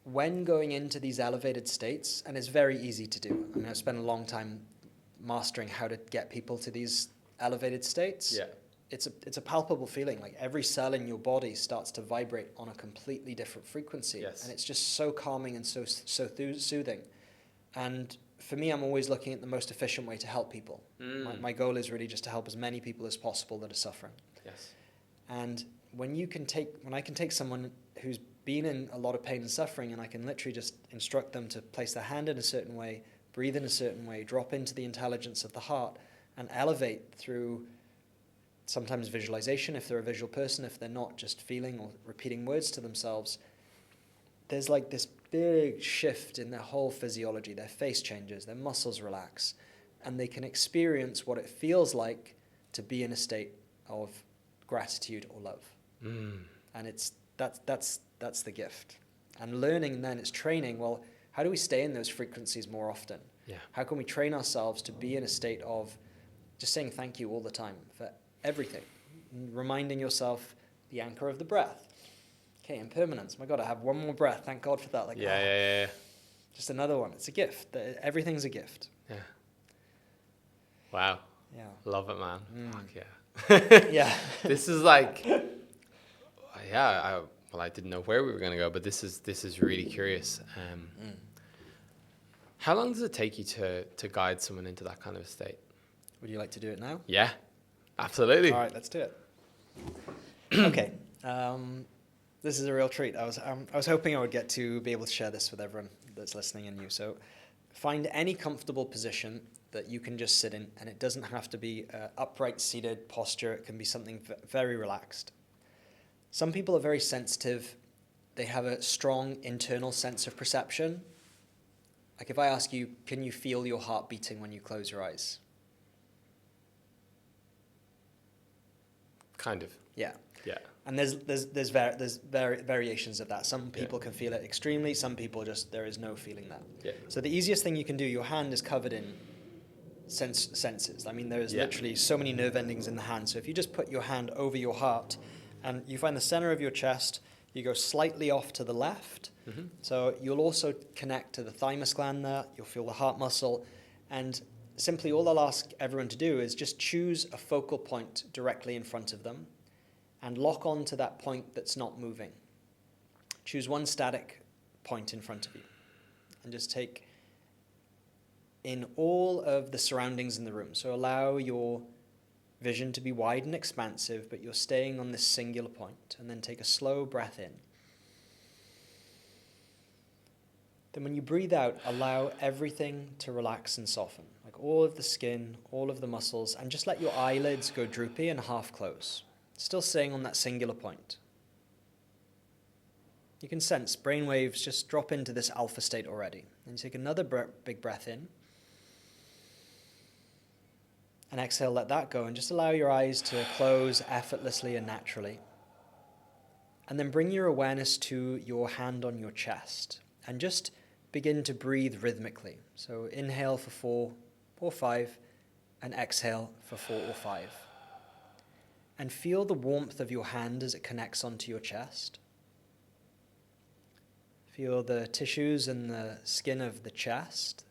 When going into these elevated states, and it's very easy to do. I mean, I've spent a long time mastering how to get people to these elevated states. Yeah. It's a palpable feeling. Like every cell in your body starts to vibrate on a completely different frequency. Yes. And it's just so calming and so soothing. And for me, I'm always looking at the most efficient way to help people. My goal is really just to help as many people as possible that are suffering. Yes. And when I can take someone who's been in a lot of pain and suffering, and I can literally just instruct them to place their hand in a certain way, breathe in a certain way, drop into the intelligence of the heart, and elevate through sometimes visualization, if they're a visual person, if they're not, just feeling or repeating words to themselves, there's like this big shift in their whole physiology. Their face changes, their muscles relax, and they can experience what it feels like to be in a state of gratitude or love. And that's the gift. And learning then is training. Well, how do we stay in those frequencies more often? Yeah. How can we train ourselves to be in a state of just saying thank you all the time for everything? And reminding yourself the anchor of the breath. Okay, impermanence. My God, I have one more breath. Thank God for that. Like, Yeah. just another one. It's a gift. Everything's a gift. Yeah. Wow. Yeah. Love it, man. Fuck yeah. Yeah. This is like, I didn't know where we were going to go, but this is really curious. How long does it take you to guide someone into that kind of a state? Would you like to do it now? Yeah, absolutely. All right, let's do it. Okay. This is a real treat. I was hoping I would get to be able to share this with everyone that's listening and you. So find any comfortable position that you can just sit in, and it doesn't have to be upright seated posture. It can be something very relaxed. Some people are very sensitive. They have a strong internal sense of perception. Like if I ask you, can you feel your heart beating when you close your eyes? Kind of. Yeah. Yeah. And there's variations of that. Some people can feel it extremely. Some people there is no feeling that. Yeah. So the easiest thing you can do, your hand is covered in senses. I mean, there's literally so many nerve endings in the hand. So if you just put your hand over your heart and you find the center of your chest, you go slightly off to the left. Mm-hmm. So you'll also connect to the thymus gland there. You'll feel the heart muscle. And simply all I'll ask everyone to do is just choose a focal point directly in front of them and lock on to that point that's not moving. Choose one static point in front of you and just take in all of the surroundings in the room. So allow your vision to be wide and expansive, but you're staying on this singular point. And then take a slow breath in. Then when you breathe out, allow everything to relax and soften. Like all of the skin, all of the muscles, and just let your eyelids go droopy and half close. Still staying on that singular point. You can sense brain waves just drop into this alpha state already. And you take another big breath in. And exhale, let that go. And just allow your eyes to close effortlessly and naturally. And then bring your awareness to your hand on your chest. And just begin to breathe rhythmically. So inhale for 4 or 5. And exhale for 4 or 5. And feel the warmth of your hand as it connects onto your chest. Feel the tissues and the skin of the chest.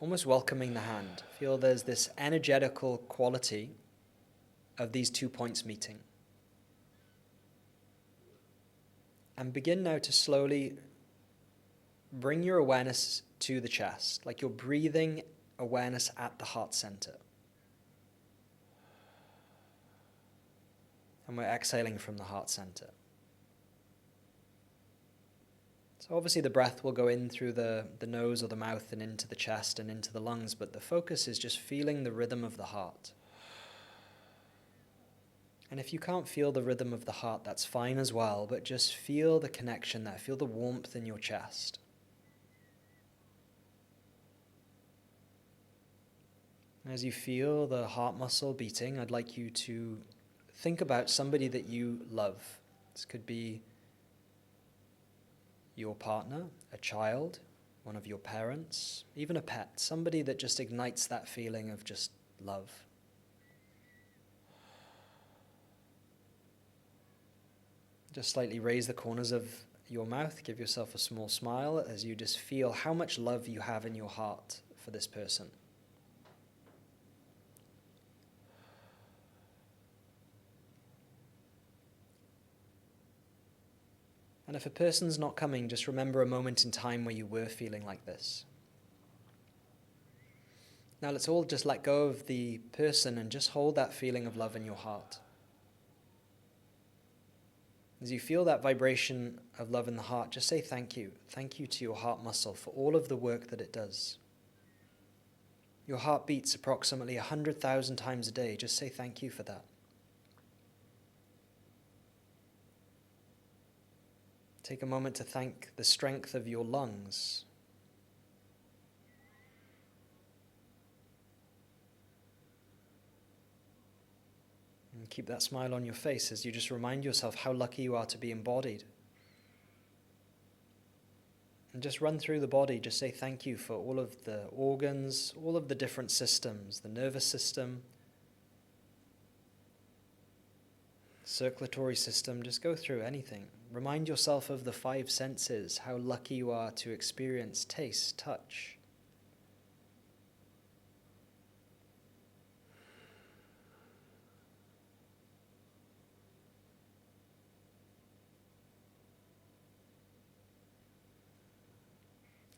Almost welcoming the hand. Feel there's this energetical quality of these 2 points meeting. And begin now to slowly bring your awareness to the chest, like you're breathing awareness at the heart center. And we're exhaling from the heart center. So obviously the breath will go in through the nose or the mouth and into the chest and into the lungs, but the focus is just feeling the rhythm of the heart. And if you can't feel the rhythm of the heart, that's fine as well, but just feel the connection there. Feel the warmth in your chest. As you feel the heart muscle beating, I'd like you to think about somebody that you love. This could be your partner, a child, one of your parents, even a pet, somebody that just ignites that feeling of just love. Just slightly raise the corners of your mouth. Give yourself a small smile as you just feel how much love you have in your heart for this person. And if a person's not coming, just remember a moment in time where you were feeling like this. Now let's all just let go of the person and just hold that feeling of love in your heart. As you feel that vibration of love in the heart, just say thank you. Thank you to your heart muscle for all of the work that it does. Your heart beats approximately 100,000 times a day. Just say thank you for that. Take a moment to thank the strength of your lungs. And keep that smile on your face as you just remind yourself how lucky you are to be embodied. And just run through the body, just say thank you for all of the organs, all of the different systems, the nervous system, circulatory system, just go through anything. Remind yourself of the 5 senses, how lucky you are to experience taste, touch.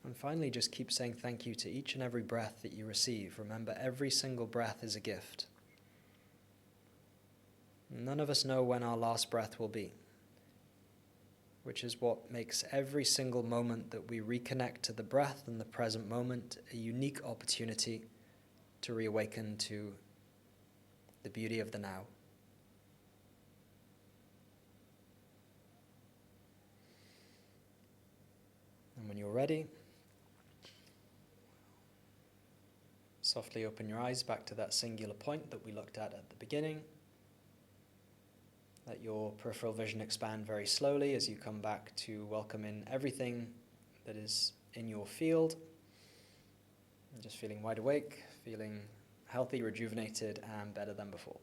And finally, just keep saying thank you to each and every breath that you receive. Remember, every single breath is a gift. None of us know when our last breath will be, which is what makes every single moment that we reconnect to the breath and the present moment a unique opportunity to reawaken to the beauty of the now. And when you're ready, softly open your eyes back to that singular point that we looked at the beginning. Let your peripheral vision expand very slowly as you come back to welcome in everything that is in your field. And just feeling wide awake, feeling healthy, rejuvenated, and better than before.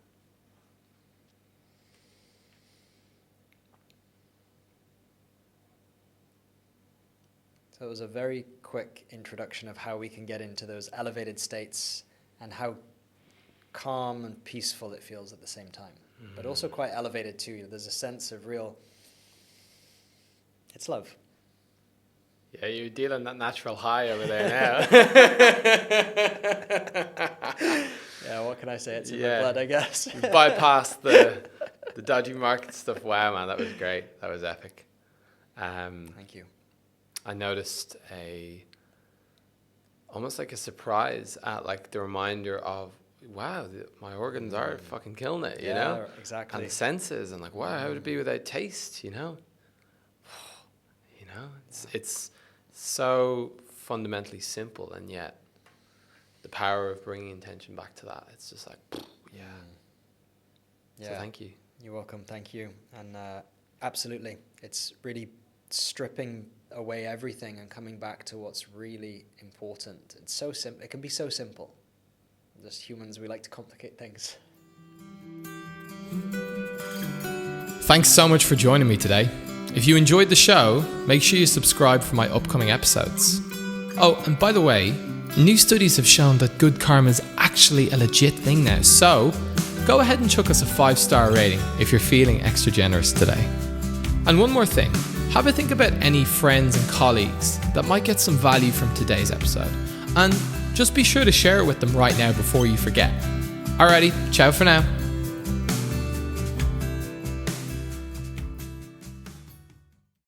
So it was a very quick introduction of how we can get into those elevated states and how calm and peaceful it feels at the same time. But also quite elevated too. There's a sense of real, it's love. Yeah, you're dealing that natural high over there now. Yeah, what can I say? It's in my blood, I guess. You bypassed the dodgy market stuff. Wow, man, that was great. That was epic. Thank you. I noticed almost like a surprise at like the reminder of, wow, my organs are fucking killing it, you know? Exactly. And the senses, and like, wow, how would it be without taste, you know? It's so fundamentally simple, and yet the power of bringing intention back to that, it's just like, yeah. So thank you. You're welcome, thank you. And absolutely, it's really stripping away everything and coming back to what's really important. It's so simple. It can be so simple. Just humans, we like to complicate things. Thanks so much for joining me today. If you enjoyed the show, make sure you subscribe for my upcoming episodes. Oh, and by the way, new studies have shown that good karma is actually a legit thing now. So go ahead and chuck us a 5-star rating if you're feeling extra generous today. And one more thing, have a think about any friends and colleagues that might get some value from today's episode. And just be sure to share it with them right now before you forget. Alrighty, ciao for now.